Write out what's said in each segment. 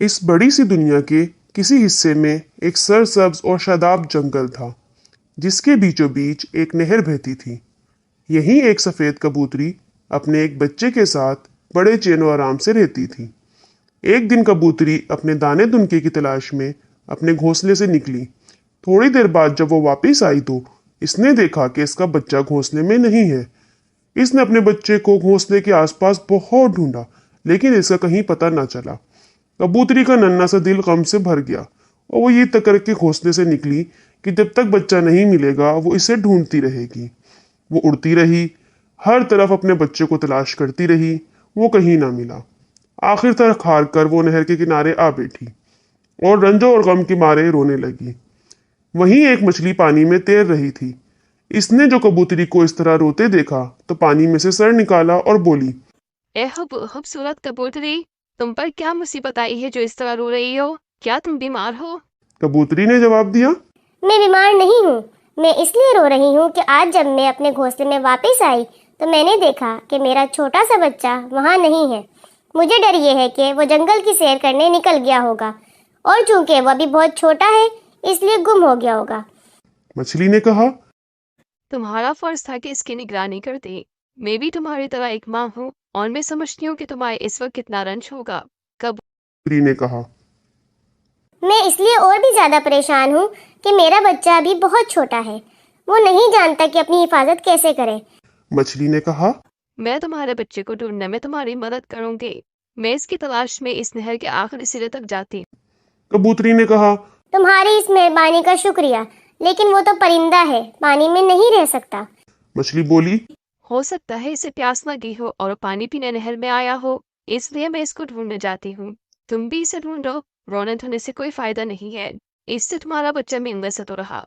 इस बड़ी सी दुनिया के किसी हिस्से में एक सरसब्ज और शादाब जंगल था, जिसके बीचों बीच एक नहर बहती थी। यहीं एक सफ़ेद कबूतरी अपने एक बच्चे के साथ बड़े चैन और आराम से रहती थी। एक दिन कबूतरी अपने दाने दुनके की तलाश में अपने घोंसले से निकली। थोड़ी देर बाद जब वो वापस आई तो इसने देखा कि इसका बच्चा घोंसले में नहीं है। इसने अपने बच्चे को घोंसले के आसपास बहुत ढूंढा, लेकिन इसका कहीं पता न चला। कबूतरी का नन्हा सा दिल गम से भर गया और वो ये तक करके घोंसले से निकली कि जब तक बच्चा नहीं मिलेगा वो इसे ढूंढती रहेगी। वो उड़ती रही, हर तरफ अपने बच्चे को तलाश करती रही। वो कहीं ना मिला। आखिर तक हार कर वो नहर के किनारे आ बैठी और रंजो और गम के मारे रोने लगी। वहीं एक मछली पानी में तैर रही थी। इसने जो कबूतरी को इस तरह रोते देखा तो पानी में से सर निकाला और बोली, ए खूबसूरत कबूतरी, तुम पर क्या मुसीबत आई है जो इस तरह रो रही हो? क्या तुम बीमार हो? कबूतरी ने जवाब दिया, मैं बीमार नहीं हूँ। मैं इसलिए रो रही हूँ कि आज जब मैं अपने घोंसले में वापस आई तो मैंने देखा कि मेरा छोटा सा बच्चा वहाँ नहीं है। मुझे डर ये है कि वो जंगल की सैर करने निकल गया होगा और चूंकि वो अभी बहुत छोटा है इसलिए गुम हो गया होगा। मछली ने कहा। तुम्हारा फर्ज था कि इसकी निगरानी करती। मैं भी तुम्हारी तरह एक माँ हूँ और मैं समझती हूँ कि तुम्हारे इस वक्त कितना रंज होगा। कबूतरी ने कहा, मैं इसलिए और भी ज्यादा परेशान हूँ कि मेरा बच्चा अभी बहुत छोटा है। वो नहीं जानता कि अपनी हिफाजत कैसे करे। मछली ने कहा। मैं तुम्हारे बच्चे को ढूंढने में तुम्हारी मदद करूंगी। मैं इसकी तलाश में इस नहर के आखिरी सिरे तक जाती। कबूतरी ने कहा, तुम्हारी इस मेहरबानी का शुक्रिया, लेकिन वो तो परिंदा है, पानी में नहीं रह सकता। मछली बोली, हो सकता है इसे प्यास लगी हो और पानी पीने नहर में आया हो, इसलिए मैं इसको ढूंढने जाती हूँ। तुम भी इसे ढूंढो। रोने धोने से कोई फायदा नहीं है। इससे तुम्हारा बच्चा मिलने से तो रहा।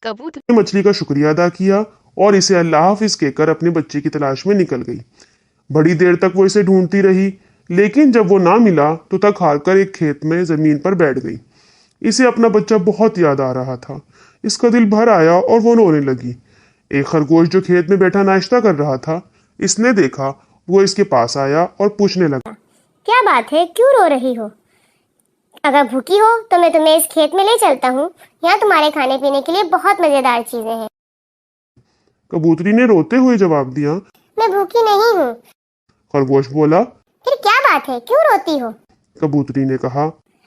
कबूतर ने मछली का शुक्रिया अदा किया और इसे अल्लाह हाफिज कहकर अपने बच्चे की तलाश में निकल गई। बड़ी देर तक वो इसे ढूंढती रही, लेकिन जब वो ना मिला तो थक हार कर एक खेत में जमीन पर बैठ गई। इसे अपना बच्चा बहुत याद आ रहा था। इसका दिल भर आया और वो रोने लगी। एक खरगोश जो खेत में बैठा नाश्ता कर रहा था, इसने देखा। वो इसके पास आया और पूछने लगा, क्या बात है, क्यों रो रही हो? अगर भूखी हो तो मैं तुम्हें इस खेत में ले चलता हूँ। यहाँ तुम्हारे खाने पीने के लिए बहुत मजेदार चीजें हैं। कबूतरी ने रोते हुए जवाब दिया। मैं भूखी नहीं हूँ। खरगोश बोला। फिर क्या बात है, क्यों रोती हो? कबूतरी ने कहा,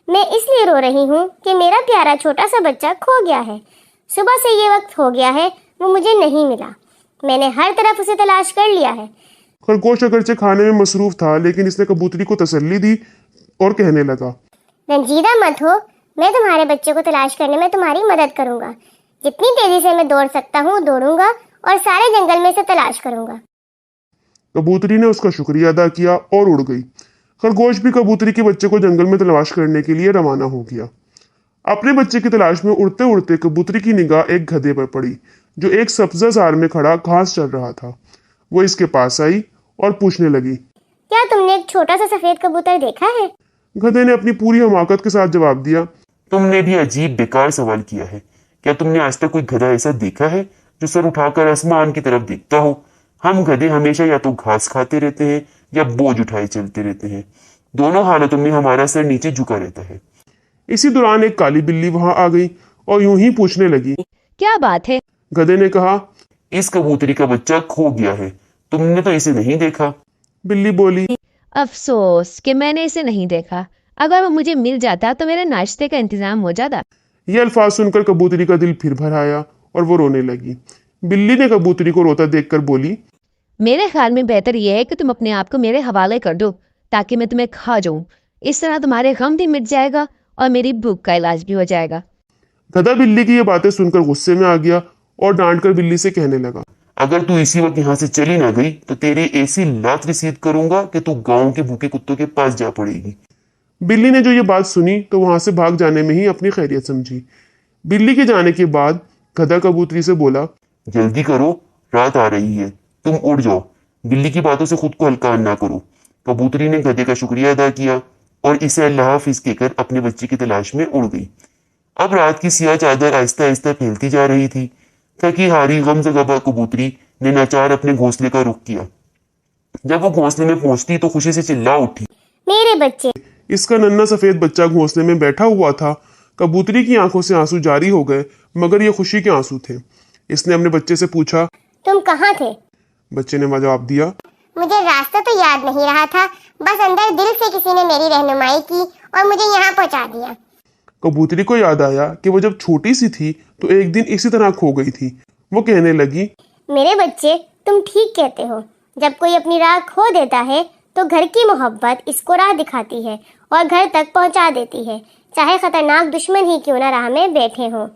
मैं इसलिए रो रही हूँ कि मेरा प्यारा छोटा सा बच्चा खो गया है। सुबह से ये वक्त हो गया है, वो मुझे नहीं मिला। मैंने हर तरफ उसे तलाश कर लिया है। खरगोश अगरचे खाने में मसरूफ था, लेकिन इसने कबूतरी को तसल्ली दी और कहने लगा, रंजीदा मत हो, मैं तुम्हारे बच्चे को तलाश करने में तुम्हारी मदद करूंगा। जितनी तेजी से मैं दौड़ सकता हूँ दौड़ूंगा और सारे जंगल में से तलाश करूंगा। कबूतरी ने उसका शुक्रिया अदा किया और उड़ गई। खरगोश भी कबूतरी के बच्चे को जंगल में तलाश करने के लिए रवाना हो गया। अपने बच्चे की तलाश में उड़ते उड़ते कबूतरी की निगाह एक गधे पर पड़ी, जो एक सब्ज़ाजार में खड़ा घास चल रहा था। वो इसके पास आई और पूछने लगी, क्या तुमने एक छोटा सा सफेद कबूतर देखा है? गधे ने अपनी पूरी हमाकत के साथ जवाब दिया, तुमने भी अजीब बेकार सवाल किया है। क्या तुमने आज तक कोई गधा ऐसा देखा है जो सर उठाकर आसमान की तरफ देखता हो? हम गधे हमेशा या तो घास खाते रहते हैं या बोझ उठाए चलते रहते हैं। दोनों हालतों में हमारा सर नीचे झुका रहता है। इसी दौरान एक काली बिल्ली वहां आ गई और यूं ही पूछने लगी, क्या बात है? गधे ने कहा, इस कबूतरी का बच्चा खो गया है, तुमने तो इसे नहीं देखा। बिल्ली बोली, अफसोस कि मैंने इसे नहीं देखा। अगर वो मुझे मिल जाता तो मेरे नाश्ते का इंतजाम हो जाता। ये अल्फाज सुनकर कबूतरी का दिल फिर भर आया और वो रोने लगी। बिल्ली ने कबूतरी को रोता देखकर बोली, मेरे ख्याल में बेहतर यह है कि तुम अपने आप को मेरे हवाले कर दो, ताकि मैं तुम्हें खा जाऊं। इस तरह तुम्हारे गम भी मिट जाएगा और मेरी भूख का इलाज भी हो जाएगा। गधा बिल्ली की ये बातें सुनकर गुस्से में आ गया और डांट कर बिल्ली से कहने लगा, अगर तू इसी वक्त यहाँ से चली ना गई तो तेरे ऐसी लात रसीद करूंगा कि तू गांव के भूखे कुत्तों के पास जा पड़ेगी। बिल्ली ने जो ये बात सुनी तो वहां से भाग जाने में ही अपनी खैरियत समझी। बिल्ली के जाने के बाद गधा कबूतरी से बोला, जल्दी करो, रात आ रही है, तुम उड़ जाओ। बिल्ली की बातों से खुद को हल्का ना करो। कबूतरी ने गधे का शुक्रिया अदा किया और इसे अल्लाह हाफिज कहकर अपने बच्चे की तलाश में उड़ गई। अब रात की सियाह चादर आहिस्ता आहिस्ता फैलती जा रही थी। थकी हारी गमज़दा कबूतरी ने नाचार अपने घोंसले का रुख किया। जब वो घोंसले में पहुंचती तो खुशी से चिल्ला उठी, मेरे बच्चे। इसका नन्हा सफेद बच्चा घोंसले में बैठा हुआ था। कबूतरी की आंखों से आंसू जारी हो गए, मगर ये खुशी के आंसू थे। इसने अपने बच्चे से पूछा, तुम कहाँ थे? बच्चे ने जवाब दिया, मुझे रास्ता तो याद नहीं रहा था, बस अंदर दिल से किसी ने मेरी रहनुमाई की और मुझे यहाँ पहुँचा दिया। कबूतरी को याद आया कि वो जब छोटी सी थी तो एक दिन इसी तरह खो गई थी। वो कहने लगी, मेरे बच्चे, तुम ठीक कहते हो। जब कोई अपनी राह खो देता है तो घर की मोहब्बत इसको राह दिखाती है और घर तक पहुंचा देती है, चाहे खतरनाक दुश्मन ही क्यों ना राह में बैठे हों।